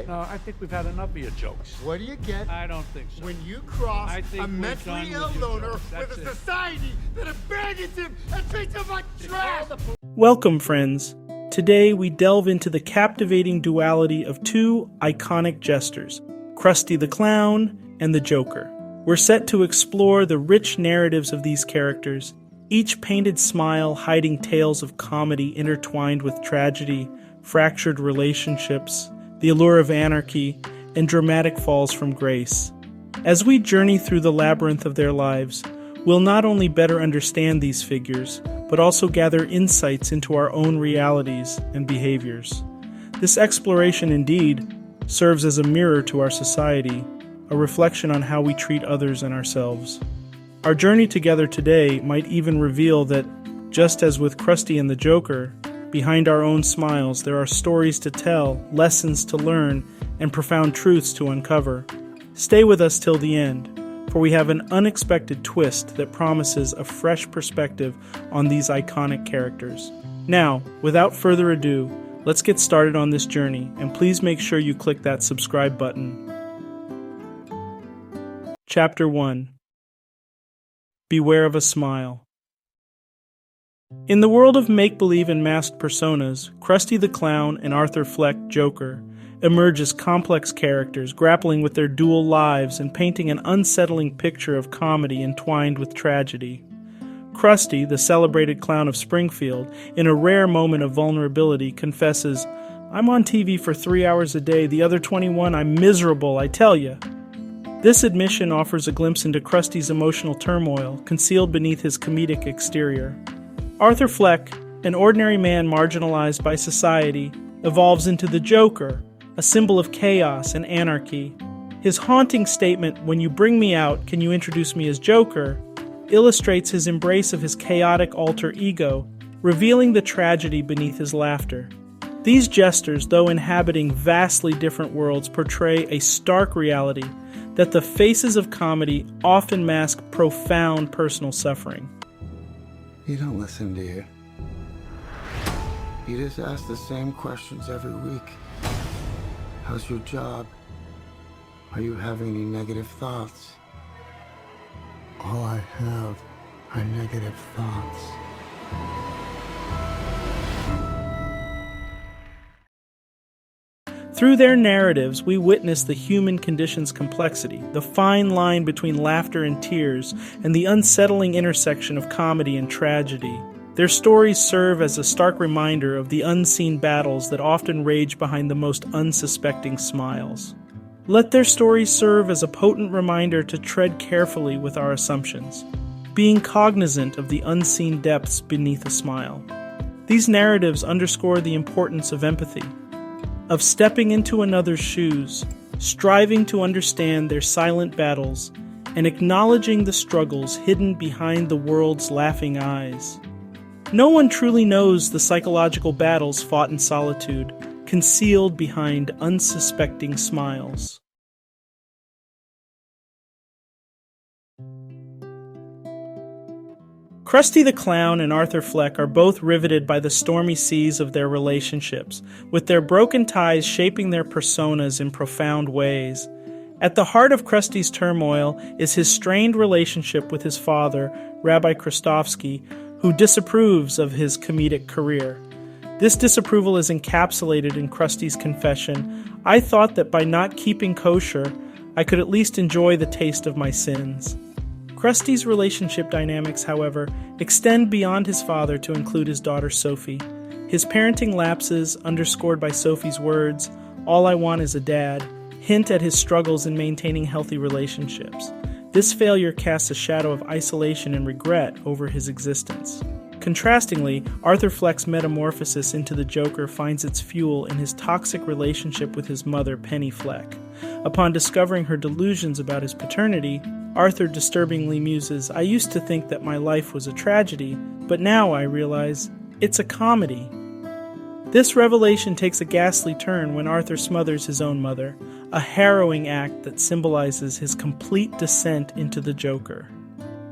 say? No, I think we've had enough of your jokes. What do you get I don't think so. when you cross I think a we're mentally done ill with your loner jokes. with That's a it. society that abandons him and treats him like trash? Welcome, friends. Today we delve into the captivating duality of two iconic jesters, Krusty the Clown and the Joker. We're set to explore the rich narratives of these characters, each painted smile hiding tales of comedy intertwined with tragedy, fractured relationships, the allure of anarchy, and dramatic falls from grace. As we journey through the labyrinth of their lives, we'll not only better understand these figures, but also gather insights into our own realities and behaviors. This exploration indeed serves as a mirror to our society, a reflection on how we treat others and ourselves. Our journey together today might even reveal that, just as with Krusty and the Joker, behind our own smiles there are stories to tell, lessons to learn, and profound truths to uncover. Stay with us till the end, for we have an unexpected twist that promises a fresh perspective on these iconic characters. Now, without further ado, let's get started on this journey, and please make sure you click that subscribe button. Chapter 1. Beware of a Smile. In the world of make-believe and masked personas, Krusty the Clown and Arthur Fleck, Joker, emerge as complex characters grappling with their dual lives and painting an unsettling picture of comedy entwined with tragedy. Krusty, the celebrated clown of Springfield, in a rare moment of vulnerability, confesses, "I'm on TV for 3 hours a day, the other 21 I'm miserable, I tell ya." This admission offers a glimpse into Krusty's emotional turmoil, concealed beneath his comedic exterior. Arthur Fleck, an ordinary man marginalized by society, evolves into the Joker, a symbol of chaos and anarchy. His haunting statement, "When you bring me out, can you introduce me as Joker?" illustrates his embrace of his chaotic alter ego, revealing the tragedy beneath his laughter. These jesters, though inhabiting vastly different worlds, portray a stark reality that the faces of comedy often mask profound personal suffering. You don't listen, do you? You just ask the same questions every week. How's your job? Are you having any negative thoughts? All I have are negative thoughts. Through their narratives, we witness the human condition's complexity, the fine line between laughter and tears, and the unsettling intersection of comedy and tragedy. Their stories serve as a stark reminder of the unseen battles that often rage behind the most unsuspecting smiles. Let their stories serve as a potent reminder to tread carefully with our assumptions, being cognizant of the unseen depths beneath a smile. These narratives underscore the importance of empathy, of stepping into another's shoes, striving to understand their silent battles, and acknowledging the struggles hidden behind the world's laughing eyes. No one truly knows the psychological battles fought in solitude, concealed behind unsuspecting smiles. Krusty the Clown and Arthur Fleck are both riveted by the stormy seas of their relationships, with their broken ties shaping their personas in profound ways. At the heart of Krusty's turmoil is his strained relationship with his father, Rabbi Krustovsky, who disapproves of his comedic career. This disapproval is encapsulated in Krusty's confession, "I thought that by not keeping kosher, I could at least enjoy the taste of my sins." Krusty's relationship dynamics, however, extend beyond his father to include his daughter Sophie. His parenting lapses, underscored by Sophie's words, "All I want is a dad," hint at his struggles in maintaining healthy relationships. This failure casts a shadow of isolation and regret over his existence. Contrastingly, Arthur Fleck's metamorphosis into the Joker finds its fuel in his toxic relationship with his mother, Penny Fleck. Upon discovering her delusions about his paternity, Arthur disturbingly muses, "I used to think that my life was a tragedy, but now I realize it's a comedy." This revelation takes a ghastly turn when Arthur smothers his own mother, a harrowing act that symbolizes his complete descent into the Joker.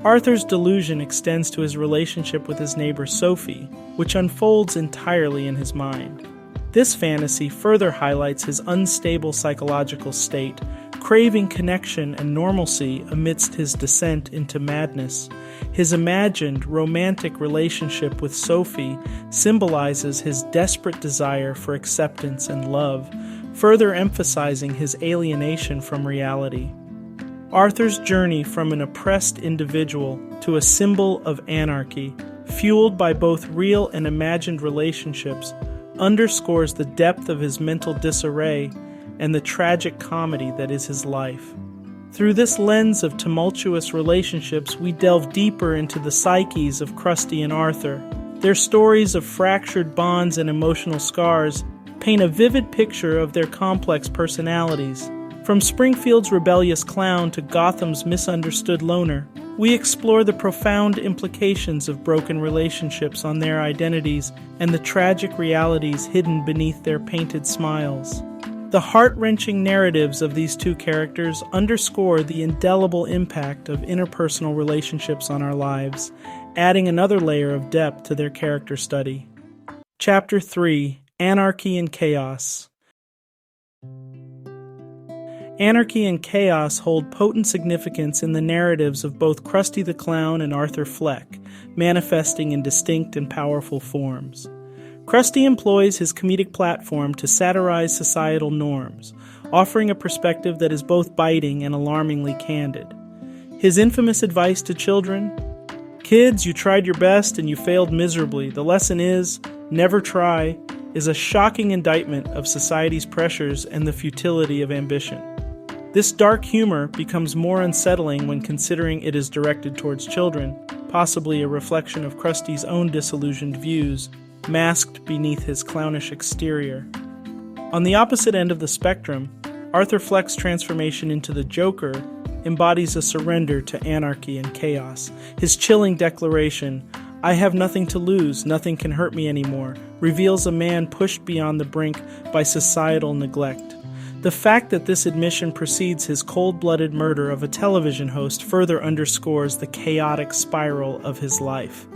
Arthur's delusion extends to his relationship with his neighbor Sophie, which unfolds entirely in his mind. This fantasy further highlights his unstable psychological state, craving connection and normalcy amidst his descent into madness. His imagined romantic relationship with Sophie symbolizes his desperate desire for acceptance and love, further emphasizing his alienation from reality. Arthur's journey from an oppressed individual to a symbol of anarchy, fueled by both real and imagined relationships, underscores the depth of his mental disarray and the tragic comedy that is his life. Through this lens of tumultuous relationships, we delve deeper into the psyches of Krusty and Arthur. Their stories of fractured bonds and emotional scars paint a vivid picture of their complex personalities. From Springfield's rebellious clown to Gotham's misunderstood loner, we explore the profound implications of broken relationships on their identities and the tragic realities hidden beneath their painted smiles. The heart-wrenching narratives of these two characters underscore the indelible impact of interpersonal relationships on our lives, adding another layer of depth to their character study. Chapter 3: Anarchy and Chaos. Anarchy and chaos hold potent significance in the narratives of both Krusty the Clown and Arthur Fleck, manifesting in distinct and powerful forms. Krusty employs his comedic platform to satirize societal norms, offering a perspective that is both biting and alarmingly candid. His infamous advice to children, "Kids, you tried your best and you failed miserably. The lesson is, never try," is a shocking indictment of society's pressures and the futility of ambition. This dark humor becomes more unsettling when considering it is directed towards children, possibly a reflection of Krusty's own disillusioned views, masked beneath his clownish exterior. On the opposite end of the spectrum, Arthur Fleck's transformation into the Joker embodies a surrender to anarchy and chaos. His chilling declaration, "I have nothing to lose, nothing can hurt me anymore," reveals a man pushed beyond the brink by societal neglect. The fact that this admission precedes his cold-blooded murder of a television host further underscores the chaotic spiral of his life.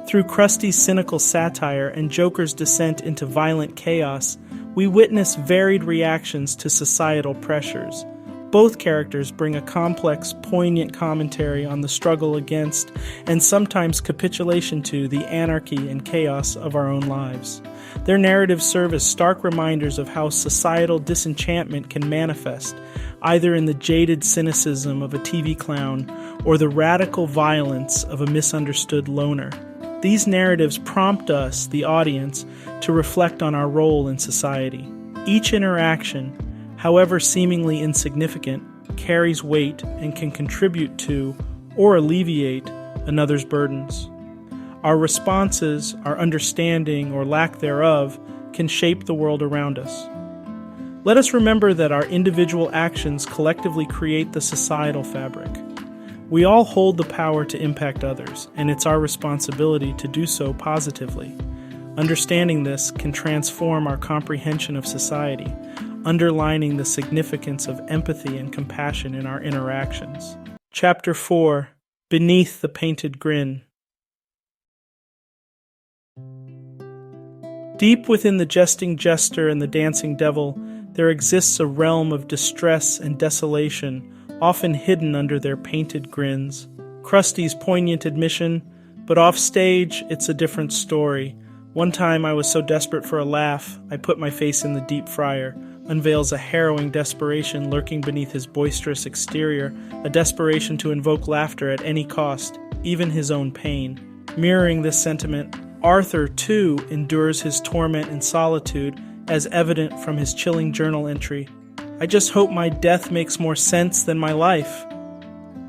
Through Krusty's cynical satire and Joker's descent into violent chaos, we witness varied reactions to societal pressures. Both characters bring a complex, poignant commentary on the struggle against, and sometimes capitulation to, the anarchy and chaos of our own lives. Their narratives serve as stark reminders of how societal disenchantment can manifest, either in the jaded cynicism of a TV clown or the radical violence of a misunderstood loner. These narratives prompt us, the audience, to reflect on our role in society. Each interaction, however seemingly insignificant, carries weight and can contribute to or alleviate another's burdens. Our responses, our understanding or lack thereof, can shape the world around us. Let us remember that our individual actions collectively create the societal fabric. We all hold the power to impact others, and it's our responsibility to do so positively. Understanding this can transform our comprehension of society, underlining the significance of empathy and compassion in our interactions. Chapter 4: Beneath the Painted Grin. Deep within the jesting jester and the dancing devil, there exists a realm of distress and desolation, often hidden under their painted grins. Krusty's poignant admission, but off stage, it's a different story. "One time I was so desperate for a laugh, I put my face in the deep fryer," unveils a harrowing desperation lurking beneath his boisterous exterior, a desperation to invoke laughter at any cost, even his own pain. Mirroring this sentiment, Arthur, too, endures his torment in solitude, as evident from his chilling journal entry, "I just hope my death makes more sense than my life."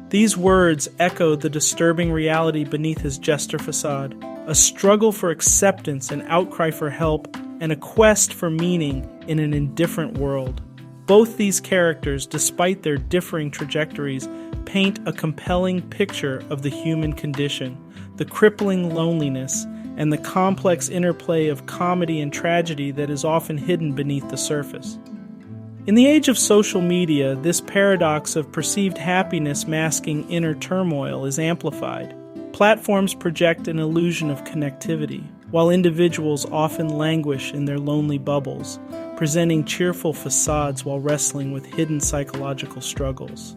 These words echo the disturbing reality beneath his jester facade, a struggle for acceptance, an outcry for help, and a quest for meaning in an indifferent world. Both these characters, despite their differing trajectories, paint a compelling picture of the human condition, the crippling loneliness, and the complex interplay of comedy and tragedy that is often hidden beneath the surface. In the age of social media, this paradox of perceived happiness masking inner turmoil is amplified. Platforms project an illusion of connectivity, while individuals often languish in their lonely bubbles, presenting cheerful facades while wrestling with hidden psychological struggles.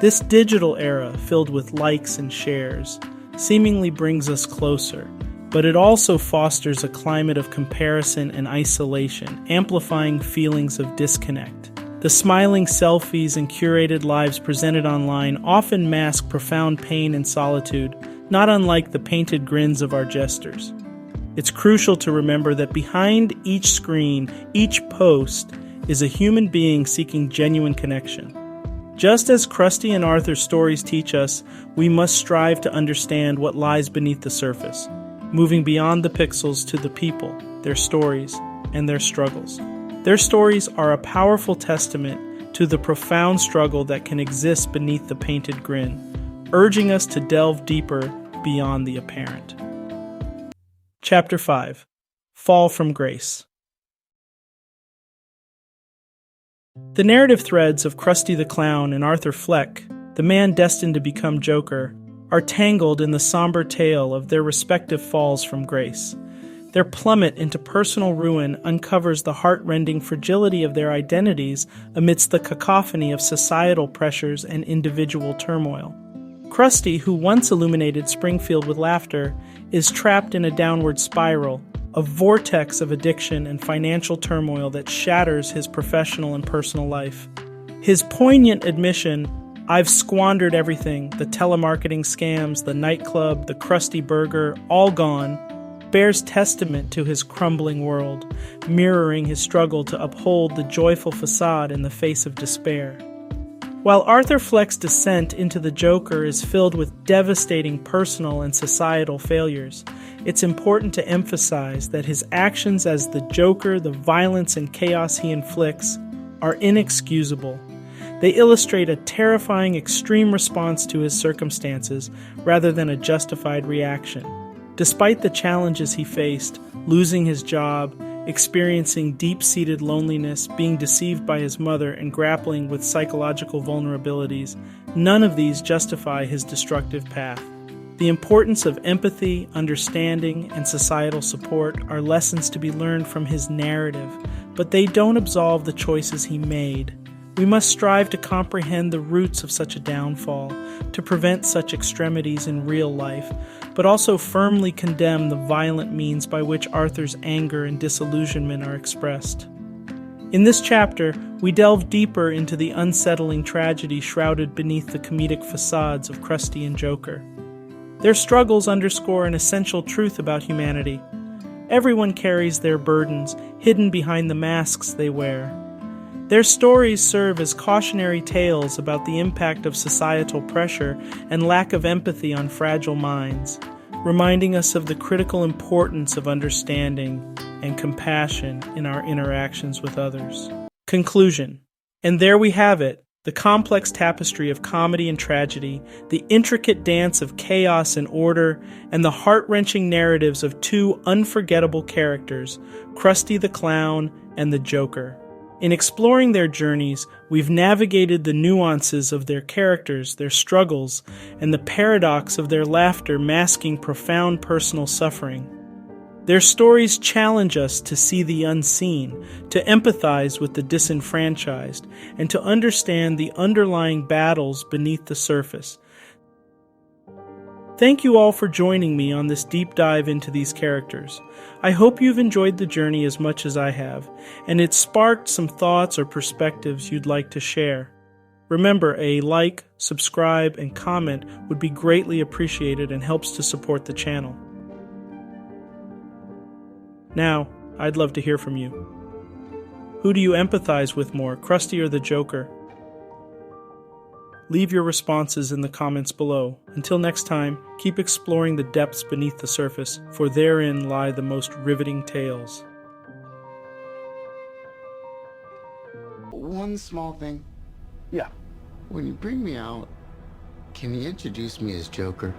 This digital era, filled with likes and shares, seemingly brings us closer, but it also fosters a climate of comparison and isolation, amplifying feelings of disconnect. The smiling selfies and curated lives presented online often mask profound pain and solitude, not unlike the painted grins of our jesters. It's crucial to remember that behind each screen, each post, is a human being seeking genuine connection. Just as Krusty and Arthur's stories teach us, we must strive to understand what lies beneath the surface, moving beyond the pixels to the people, their stories, and their struggles. Their stories are a powerful testament to the profound struggle that can exist beneath the painted grin, urging us to delve deeper beyond the apparent. Chapter 5. Fall from Grace. The narrative threads of Krusty the Clown and Arthur Fleck, the man destined to become Joker, are tangled in the somber tale of their respective falls from grace. Their plummet into personal ruin uncovers the heart-rending fragility of their identities amidst the cacophony of societal pressures and individual turmoil. Krusty, who once illuminated Springfield with laughter, is trapped in a downward spiral, a vortex of addiction and financial turmoil that shatters his professional and personal life. His poignant admission, "I've squandered everything, the telemarketing scams, the nightclub, the Krusty burger, all gone," bears testament to his crumbling world, mirroring his struggle to uphold the joyful facade in the face of despair. While Arthur Fleck's descent into the Joker is filled with devastating personal and societal failures, it's important to emphasize that his actions as the Joker, the violence and chaos he inflicts, are inexcusable. They illustrate a terrifying extreme response to his circumstances rather than a justified reaction. Despite the challenges he faced, losing his job, experiencing deep-seated loneliness, being deceived by his mother, and grappling with psychological vulnerabilities, none of these justify his destructive path. The importance of empathy, understanding, and societal support are lessons to be learned from his narrative, but they don't absolve the choices he made. We must strive to comprehend the roots of such a downfall, to prevent such extremities in real life, but also firmly condemn the violent means by which Arthur's anger and disillusionment are expressed. In this chapter, we delve deeper into the unsettling tragedy shrouded beneath the comedic facades of Krusty and Joker. Their struggles underscore an essential truth about humanity. Everyone carries their burdens, hidden behind the masks they wear. Their stories serve as cautionary tales about the impact of societal pressure and lack of empathy on fragile minds, reminding us of the critical importance of understanding and compassion in our interactions with others. Conclusion. And there we have it, the complex tapestry of comedy and tragedy, the intricate dance of chaos and order, and the heart-wrenching narratives of two unforgettable characters, Krusty the Clown and the Joker. In exploring their journeys, we've navigated the nuances of their characters, their struggles, and the paradox of their laughter masking profound personal suffering. Their stories challenge us to see the unseen, to empathize with the disenfranchised, and to understand the underlying battles beneath the surface. Thank you all for joining me on this deep dive into these characters. I hope you've enjoyed the journey as much as I have, and it's sparked some thoughts or perspectives you'd like to share. Remember, a like, subscribe, and comment would be greatly appreciated and helps to support the channel. Now, I'd love to hear from you. Who do you empathize with more, Krusty or the Joker? Leave your responses in the comments below. Until next time, keep exploring the depths beneath the surface, for therein lie the most riveting tales. One small thing. Yeah. When you bring me out, can you introduce me as Joker?